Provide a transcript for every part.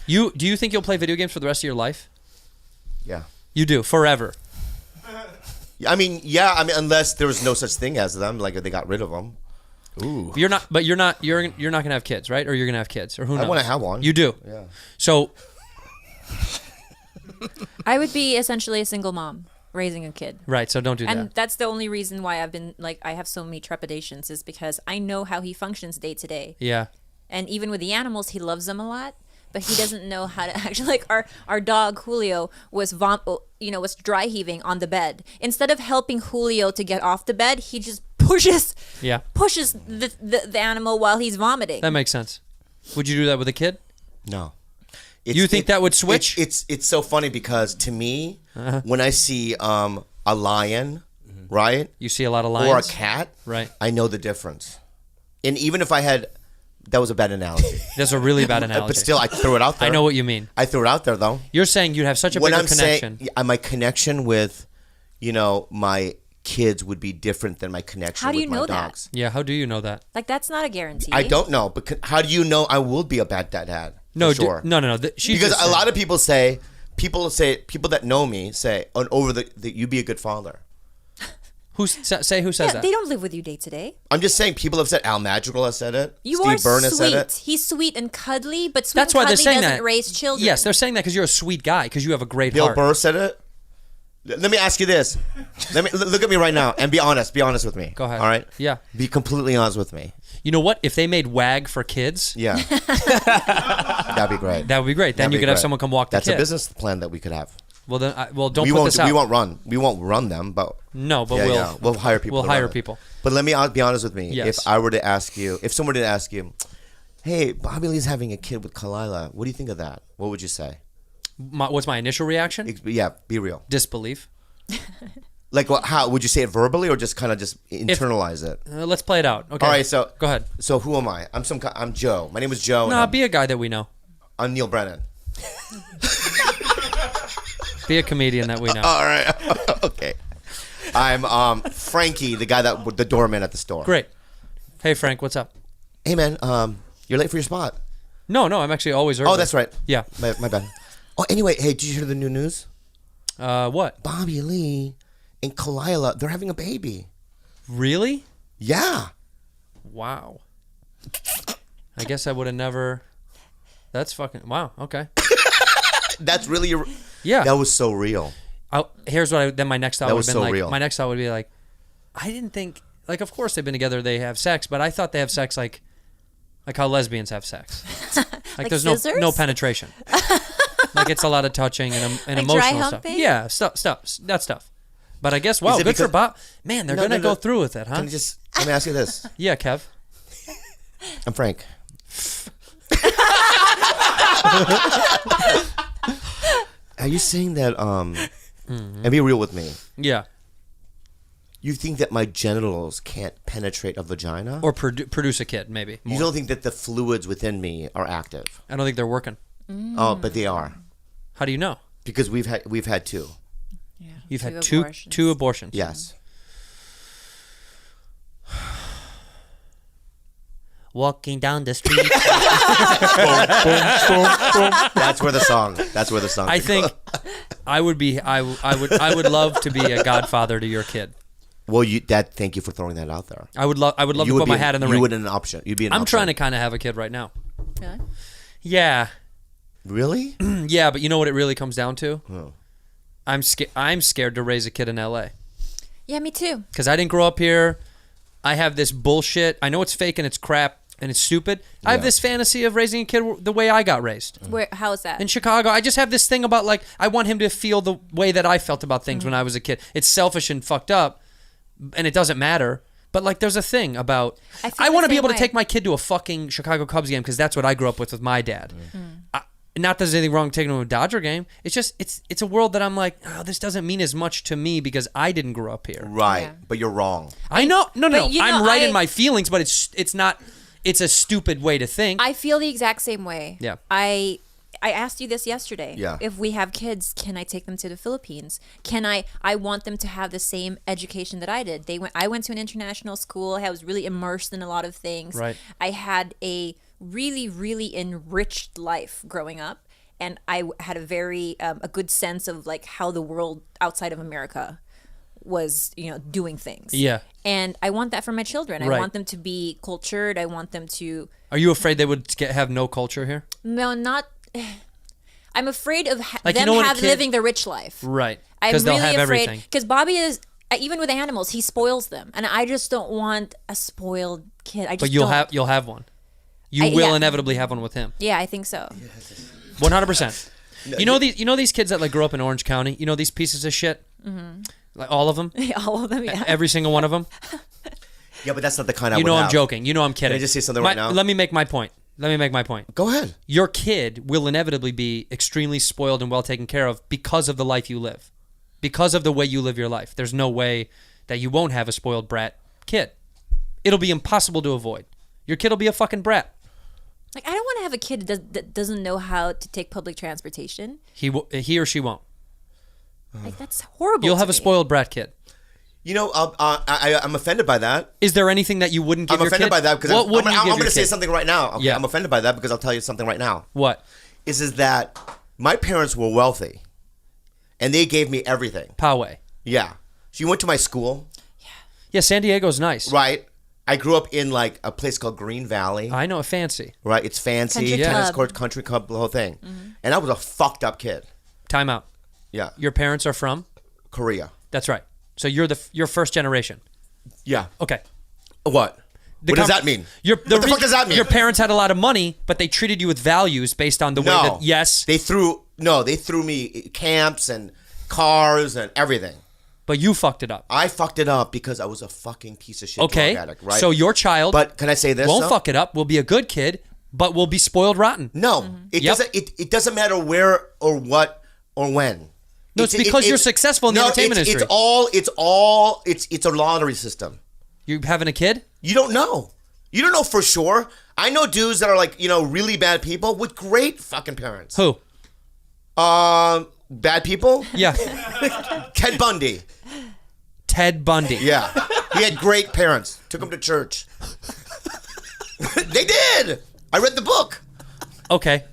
Do you think you'll play video games for the rest of your life? Yeah. You do forever. I mean, unless there was no such thing as them, like they got rid of them. Ooh. You're not gonna have kids, right? Or you're gonna have kids, or who knows? I want to have one. You do. Yeah. So I would be essentially a single mom raising a kid. right. So don't do that. And that's the only reason why I've been like I have so many trepidations is because I know how he functions day to day. Yeah. And even with the animals, he loves them a lot, but he doesn't know how to actually like our dog Julio was was dry heaving on the bed. Instead of helping Julio to get off the bed, he just pushes the animal while he's vomiting. That makes sense. Would you do that with a kid? No. You think that would switch? It's so funny because to me, when I see a lion, right? You see a lot of lions. Or a cat, right? I know the difference. And even if I had, that was a bad analogy. That's a really bad analogy. But still, I threw it out there. I know what you mean. I threw it out there though. You're saying you'd have such a bigger connection. My connection with, my kids would be different than my connection How do with you my know dogs. that? Yeah, how do you know that? Like that's not a guarantee. I don't know, but how do you know I will be a bad dad? No, sure. no. Because a lot of people that know me say, you be a good father. Who says that? They don't live with you day to day. I'm just saying, people have said, Al Madrigal has said it. You Steve are Byrne has sweet. said it. He's sweet and cuddly, but sweet That's and why they're cuddly saying doesn't that. raise children. Yes, they're saying that because you're a sweet guy, because you have a great Bill heart. Burr said it. Let me ask you this. Look at me right now and be honest. Be honest with me. Go ahead. All right? Yeah. Be completely honest with me. You know what? If they made WAG for kids, Yeah. That'd be great. that would be great. Then you could have someone come walk the That's kid. a business plan that we could have. Well, then, don't we put won't, this out. We won't run them, but no, but we'll hire people. We'll hire people. But let me be honest with me. Yes. If someone did ask you, hey, Bobby Lee's having a kid with Kalila, what do you think of that? What would you say? What's my initial reaction? Yeah, be real. Disbelief. Like, how would you say it verbally, or just kind of just internalize it? Let's play it out. Okay. All right, so go ahead. So who am I? I'm Joe. My name is Joe. No, be a guy that we know. I'm Neil Brennan. Be a comedian that we know. All right. Okay. I'm Frankie, the guy the doorman at the store. Great. Hey Frank, what's up? Hey man, you're late for your spot. No, I'm actually always early. Oh, that's right. Yeah. My bad. Oh, anyway, hey, did you hear the new news? What? Bobby Lee and Kalila, they're having a baby. Really? Yeah. Wow. I guess I would have never. That's fucking wow. Okay. That's really yeah. That was so real. Here's what then my next thought would have been so like. real. My next thought would be like, I didn't think like of course they've been together, they have sex, but I thought they have sex like how lesbians have sex. Like there's scissors? no penetration. Like it's a lot of touching and like emotional dry stuff. humping? Yeah, that stuff. But I guess wow, good for Bob. Man, they're gonna go through with it, huh? Let me ask you this. Yeah, Kev. I'm Frank. Are you saying that and be real with me. Yeah. You think that my genitals can't penetrate a vagina? Or produce a kid, maybe. You don't think that the fluids within me are active? I don't think they're working. Oh, but they are. How do you know? Because we've had two. Yeah. You've had two abortions. Yes. Walking down the street. That's where the song. I think I would would love to be a godfather to your kid. Well, thank you for throwing that out there. I would love to put my hat in the ring. You would an option. You'd be an option. I'm trying to kind of have a kid right now. Really? Yeah. Really? Yeah, but you know what it really comes down to? Oh. I'm scared to raise a kid in LA. Yeah, me too. Because I didn't grow up here. I have this bullshit. I know it's fake and it's crap and it's stupid. I have this fantasy of raising a kid the way I got raised. How is that? In Chicago, I just have this thing about like I want him to feel the way that I felt about things when I was a kid. It's selfish and fucked up, and it doesn't matter. But like, there's a thing about I want to be able to take my kid to a fucking Chicago Cubs game because that's what I grew up with my dad. Not that there's anything wrong with taking him to a Dodger game. It's just it's a world that I'm like, oh, this doesn't mean as much to me because I didn't grow up here. Right, Yeah. but you're wrong. I know, no. you know, I'm right in my feelings, but it's not. It's a stupid way to think. I feel the exact same way. Yeah. I asked you this yesterday. Yeah. If we have kids, can I take them to the Philippines? I want them to have the same education that I did. I went to an international school. I was really immersed in a lot of things. Right. I had a really, really enriched life growing up, and I had a very a good sense of like how the world outside of America was, doing things. Yeah. And I want that for my children. I Right. want them to be cultured. I want them to. Are you afraid they would have no culture here? No, not. I'm afraid of Like, them when a kid- living the rich life. Right. I'm Because they'll really have afraid everything. because Bobby is even with animals, he spoils them, and I just don't want a spoiled kid. I just But you'll don't. you'll have one. You I- will yeah. inevitably have one with him. Yeah, I think so. 100%. These kids that like grew up in Orange County. You know these pieces of shit. Mm-hmm. Like all of them. All of them. Yeah. Every single one of them. Yeah, but that's not the kind I You would know I'm have. joking. You know I'm kidding. Can I just say something right now? Let me make my point. Go ahead. Your kid will inevitably be extremely spoiled and well taken care of because of the life you live. Because of the way you live your life. There's no way that you won't have a spoiled brat kid. It'll be impossible to avoid. Your kid will be a fucking brat. Like I don't want to have a kid that doesn't know how to take public transportation. He or she won't. Like that's horrible. You'll to have a me. spoiled brat kid. I'm offended by that. Is there anything that you wouldn't give I'm your kid? offended by that because What I'm wouldn't you give going your to say kid? something right now. Okay, Yeah. I'm offended by that because I'll tell you something right now. What? Is that my parents were wealthy, and they gave me everything. Poway. Yeah. So you went to my school, Yeah, San Diego's nice. right? I grew up in like a place called Green Valley. I know, fancy. Right? It's fancy, Country tennis club. court, country club, the whole thing. And I was a fucked up kid. Time out. Yeah. Your parents are from? Korea. That's right. So you're first generation. Yeah. Okay. What? What does that mean? What the fuck does that mean? Your parents had a lot of money, but they treated you with values based on the way that yes. They threw me camps and cars and everything. But you fucked it up. I fucked it up because I was a fucking piece of shit Okay. drug addict, right? So your child But can I say this? won't though? fuck it up, will be a good kid, but will be spoiled rotten. No. It Yep. doesn't it doesn't matter where or what or when. No, it's because you're successful in the entertainment industry. It's a lottery system. You having a kid? You don't know. You don't know for sure. I know dudes that are like, really bad people with great fucking parents. Who? Bad people? Yeah. Ted Bundy. Ted Bundy. Yeah. He had great parents. Took him to church. They did. I read the book. Okay.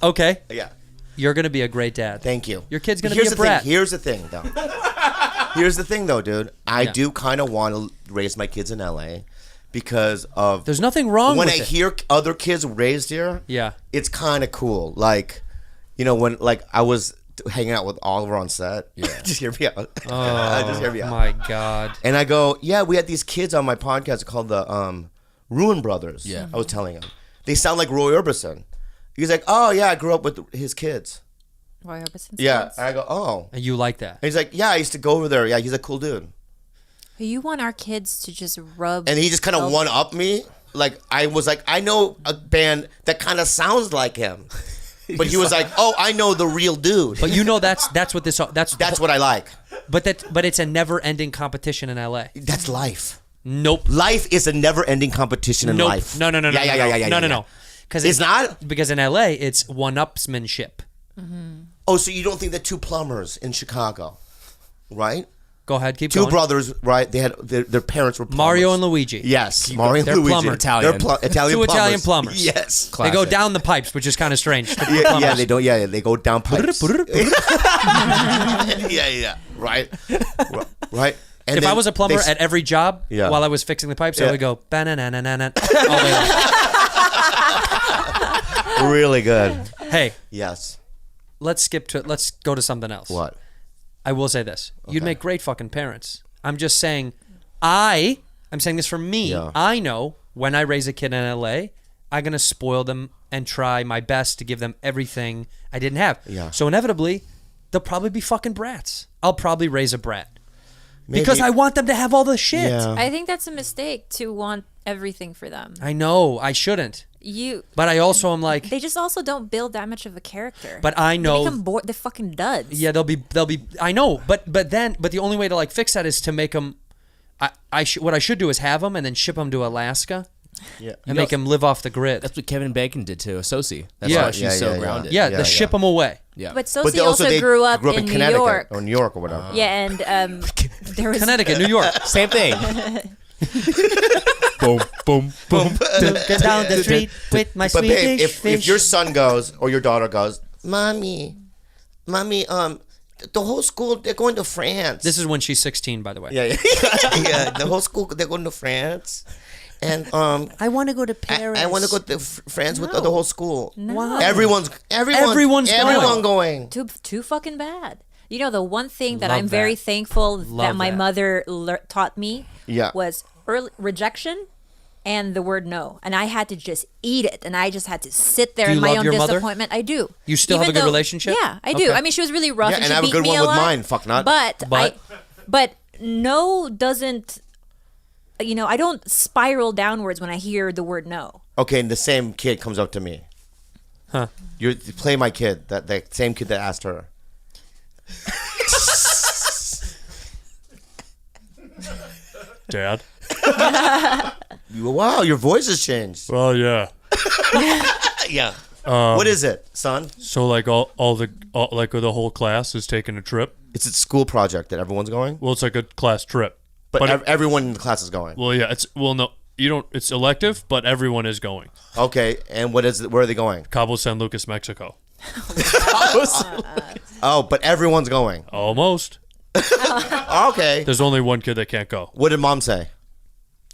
Okay. Yeah. You're going to be a great dad. Thank you. Your kid's going to be a brat. Here's the thing, though, dude. I do kind of want to raise my kids in LA because of There's nothing wrong when with I it. hear other kids raised here. Yeah. It's kind of cool. Like, when like I was hanging out with Oliver on set. Yeah. Just hear me out. Just hear me out. My God. And I go, yeah, we had these kids on my podcast called the Ruin Brothers. Yeah. I was telling him. They sound like Roy Orbison. He's like, oh, yeah, I grew up with his kids. Roy Orbison's Yeah. kids? And I go, oh. And you like that. And he's like, yeah, I used to go over there. Yeah, he's a cool dude. You want our kids to just rub. And he just kind of one-upped me. Like, I was like, I know a band that kind of sounds like him. But he was like, oh, I know the real dude. But that's what this That's what I like. But it's a never-ending competition in LA. That's life. Nope. Life is a never-ending competition in Nope. life. No. Yeah. No. Because It's not? Because in LA, it's one-upsmanship. Oh, so you don't think that two plumbers in Chicago, right? Go ahead, keep Two going. brothers, right? They had their parents were plumbers. Mario and Luigi. Yes, Mario They're and Luigi. plumbers. Italian. They're Italian Two plumbers. Italian plumbers. Yes. They go Classic. down the pipes, which is kind of strange. Yeah, they don't. Yeah, they go down pipes. yeah. Right. Right. And If then I was a plumber they- at every job Yeah. while I was fixing the pipes, I Yeah. would go ba-na-na-na-na-na all day long. really good. Hey, Yes. let's go to something else. What? I will say this. You'd make great fucking parents. I'm just saying, I'm saying this for me. Yeah. I know when I raise a kid in LA, I'm going to spoil them and try my best to give them everything I didn't have. Yeah. So inevitably, they'll probably be fucking brats. I'll probably raise a brat. Maybe- Because I want them to have all the shit. Yeah. I think that's a mistake to want everything for them. I know. I shouldn't. But I also am like, They just also don't build that much of a character. but I They know. become bored. They're fucking duds. Yeah, they'll be. I know, but the only way to like fix that is to make them. What I should do is have them and then ship them to Alaska Yeah. and make them live off the grid. That's what Kevin Bacon did to Sosi. That's Yeah. why she's Yeah, so yeah. grounded. Yeah, ship them away. Yeah. But Sosi But they also grew up in New Connecticut York. or New York or whatever. Yeah, and there was Connecticut, New York. Same thing. boom, boom, boom. Get down the street with my But babe, Swedish fish. if your son goes or your daughter goes, mommy, the whole school, they're going to France. This is when she's 16, by the way. Yeah. Yeah, the whole school, they're going to France. And I want to go to Paris. I want to go to France with the whole school. No. Everyone's going. Too fucking bad. You know, the one thing that Love I'm very that. thankful Love that my that. mother taught me Yeah. was rejection and the word no. And I had to just eat it. And I just had to sit there Do in you my love own your mother? disappointment. I do. You still have a good relationship? Yeah, I do. Okay. I mean, she was really rough. Yeah, and and she I have a beat good me one a with lot. mine, fuck not. But no doesn't, you know, I don't spiral downwards when I hear the word no. Okay, and the same kid comes up to me. Huh. You play my kid, that same kid that asked her. Dad? Wow, your voice has changed. Well, yeah. Yeah. What is it, son? So, like, the whole class is taking a trip? It's a school project that everyone's going, Well, it's like a class trip. but it- everyone in the class is going. Well, yeah, no, you don't, it's elective, but everyone is going. Okay, and what is it? Where are they going? Cabo San Lucas, Mexico. Oh, but everyone's going. Almost. Okay. There's only one kid that can't go. What did mom say?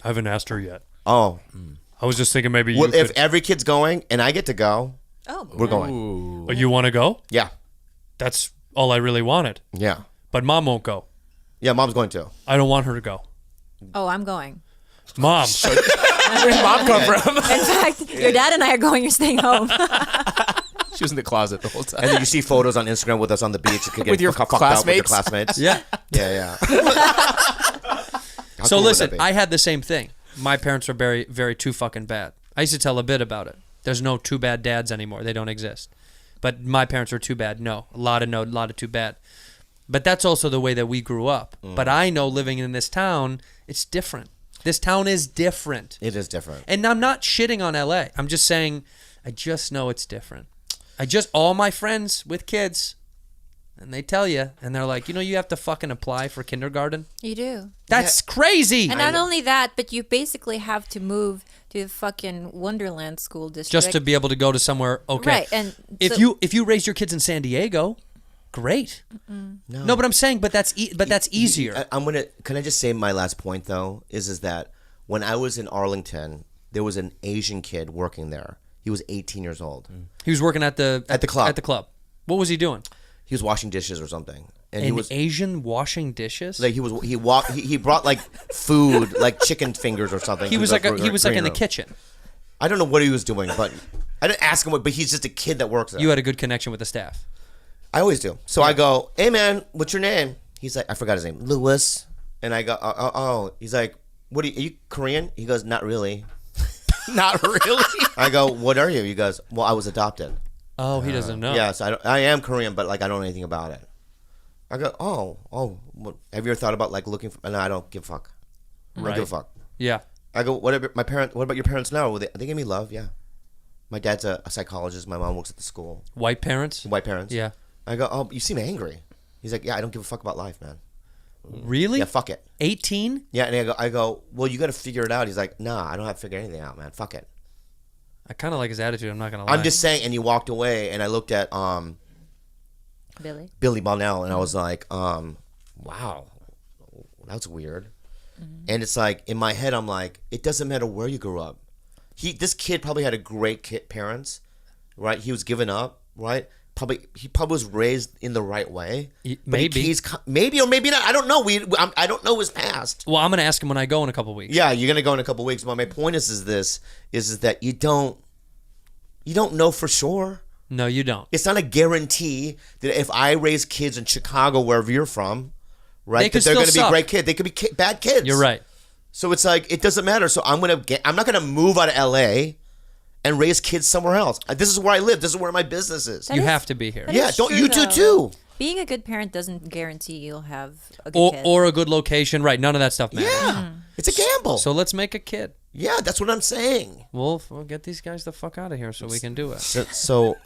I haven't asked her yet. Oh, I was just thinking maybe you well, if could. every kid's going and I get to go, Oh, we're going. Oh, you want to go? Yeah, That's all I really wanted. yeah, But mom won't go. yeah. Mom's going to. I don't want her to go. Oh, I'm going. Mom. Where did mom come from? In fact, your dad and I are going. You're staying home. She was in the closet the whole time. And then you see photos on Instagram with us on the beach. You could get With your fucked up with your classmates? classmates. Yeah. Yeah. How So cool would listen, that be? I had the same thing. My parents were very, very too fucking bad. I used to tell a bit about it. There's no too bad dads anymore. They don't exist. But my parents were too bad. No. A lot of too bad. But that's also the way that we grew up. But I know living in this town, it's different. This town is different. It is different. And I'm not shitting on LA. I'm just saying, I just know it's different. All my friends with kids, and they tell you, and they're like, you have to fucking apply for kindergarten. You do. That's crazy. And not only that, but you basically have to move to the fucking Wonderland school district. Just to be able to go to somewhere, okay. Right, and if so- you raise your kids in San Diego, great. No, but I'm saying, but that's easier. Can I just say my last point though is that when I was in Arlington, there was an Asian kid working there. He was 18 years old. He was working at the club. At the club. What was he doing? He was washing dishes or something. And he An was Asian washing dishes. like he brought like food, like chicken fingers or something. he was like in the green room. kitchen. I don't know what he was doing, but I didn't ask him what. But he's just a kid that works there. You had a good connection with the staff. I always do. So I go, hey man, what's your name? He's like, I forgot his name, Lewis. And I go, oh. He's like, are you Korean? He goes, not really. Not really. I go, what are you? He goes, well, I was adopted. Oh, he doesn't know. Yes, I am Korean, but like I don't know anything about it. I go, oh. Have you ever thought about like looking for? No, I don't give a fuck. I don't give a fuck. Yeah. I go, what about your parents now? They give me love, yeah. My dad's a psychologist. My mom works at the school. White parents. White parents. Yeah. I go, oh, you seem angry. He's like, yeah, I don't give a fuck about life, man. Really? Yeah, fuck it. 18? Yeah, and I go, well, you got to figure it out. He's like, nah, I don't have to figure anything out, man. Fuck it. I kind of like his attitude. I'm not gonna lie. I'm just saying. And he walked away, and I looked at Billy Bonnell, and I was like, wow, that's weird. And it's like in my head, I'm like, it doesn't matter where you grew up. This kid probably had a great parents, right? He was given up, right? He probably was raised in the right way. Maybe. Maybe or maybe not. I don't know. I don't know his past. Well, I'm gonna ask him when I go in a couple weeks. Yeah, you're gonna go in a couple weeks. But my point is that you don't know for sure. No, you don't. It's not a guarantee that if I raise kids in Chicago, wherever you're from, right, that they're going to be great kids. They could be bad kids. You're right. So it's like it doesn't matter. So I'm not gonna move out of LA and raise kids somewhere else. This is where I live. This is where my business is. You have to be here. Yeah, is don't true, you do though. too? Being a good parent doesn't guarantee you'll have a good kid. Or a good location. Right. None of that stuff matters. Yeah, it's a gamble. So let's make a kid. Yeah, that's what I'm saying. We'll get these guys the fuck out of here so we can do it. So